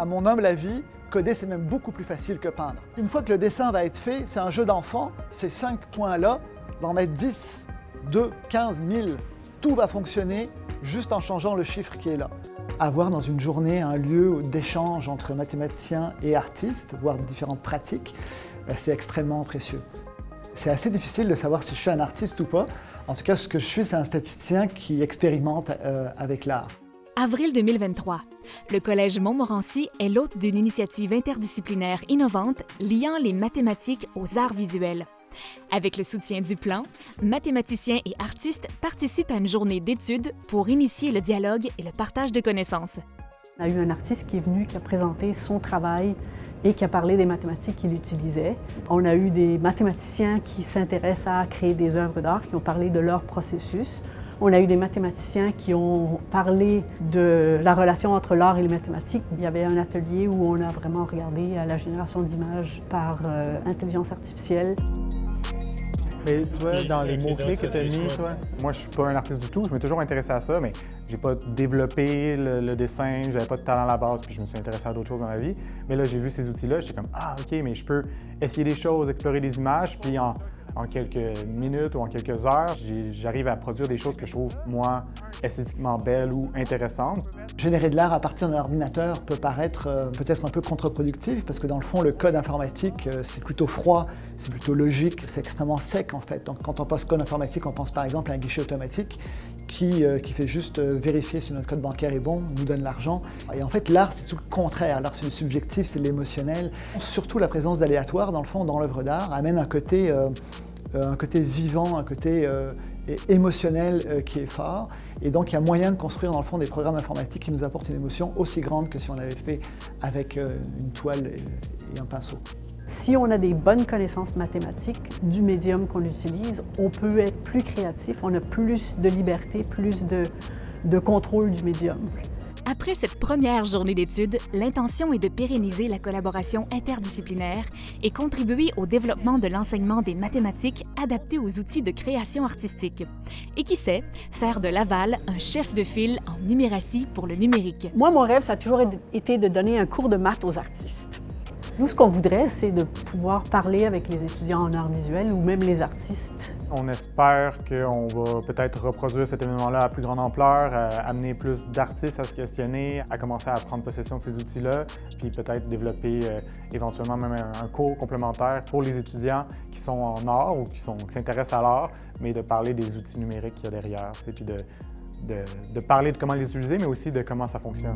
À mon humble avis, coder, c'est même beaucoup plus facile que peindre. Une fois que le dessin va être fait, c'est un jeu d'enfant. Ces 5 points-là, d'en mettre 10, 2, 15, 1000, tout va fonctionner juste en changeant le chiffre qui est là. Avoir dans une journée un lieu d'échange entre mathématiciens et artistes, voire différentes pratiques, c'est extrêmement précieux. C'est assez difficile de savoir si je suis un artiste ou pas. En tout cas, ce que je suis, c'est un statisticien qui expérimente avec l'art. Avril 2023. Le Collège Montmorency est l'hôte d'une initiative interdisciplinaire innovante liant les mathématiques aux arts visuels. Avec le soutien du plan, mathématiciens et artistes participent à une journée d'études pour initier le dialogue et le partage de connaissances. On a eu un artiste qui est venu, qui a présenté son travail et qui a parlé des mathématiques qu'il utilisait. On a eu des mathématiciens qui s'intéressent à créer des œuvres d'art, qui ont parlé de leur processus. On a eu des mathématiciens qui ont parlé de la relation entre l'art et les mathématiques. Il y avait un atelier où on a vraiment regardé à la génération d'images par intelligence artificielle. Mais toi, dans les mots-clés que tu as mis, toi, moi je suis pas un artiste du tout, je m'ai toujours intéressé à ça, mais j'ai pas développé le dessin, j'avais pas de talent à la base, puis je me suis intéressé à d'autres choses dans la vie. Mais là, j'ai vu ces outils-là, j'étais comme « Ah, OK, mais je peux essayer des choses, explorer des images, puis en quelques minutes ou en quelques heures, j'arrive à produire des choses que je trouve, moi, esthétiquement belles ou intéressantes. » Générer de l'art à partir d'un ordinateur peut paraître peut-être un peu contre-productif parce que dans le fond, le code informatique, c'est plutôt froid, c'est plutôt logique, c'est extrêmement sec en fait. Donc quand on pense code informatique, on pense par exemple à un guichet automatique qui fait juste vérifier si notre code bancaire est bon, nous donne l'argent. Et en fait, l'art, c'est tout le contraire. L'art, c'est le subjectif, c'est l'émotionnel. Surtout la présence d'aléatoire, dans le fond, dans l'œuvre d'art, amène un côté vivant, un côté émotionnel qui est fort. Et donc, il y a moyen de construire, dans le fond, des programmes informatiques qui nous apportent une émotion aussi grande que si on avait fait avec une toile et un pinceau. Si on a des bonnes connaissances mathématiques du médium qu'on utilise, on peut être plus créatif, on a plus de liberté, plus de contrôle du médium. Après cette première journée d'études, l'intention est de pérenniser la collaboration interdisciplinaire et contribuer au développement de l'enseignement des mathématiques adapté aux outils de création artistique. Et qui sait, faire de Laval un chef de file en numératie pour le numérique. Moi, mon rêve, ça a toujours été de donner un cours de maths aux artistes. Nous, ce qu'on voudrait, c'est de pouvoir parler avec les étudiants en arts visuels ou même les artistes. On espère qu'on va peut-être reproduire cet événement-là à plus grande ampleur, amener plus d'artistes à se questionner, à commencer à prendre possession de ces outils-là, puis peut-être développer éventuellement même un cours complémentaire pour les étudiants qui sont en art ou qui s'intéressent à l'art, mais de parler des outils numériques qu'il y a derrière, puis de parler de comment les utiliser, mais aussi de comment ça fonctionne.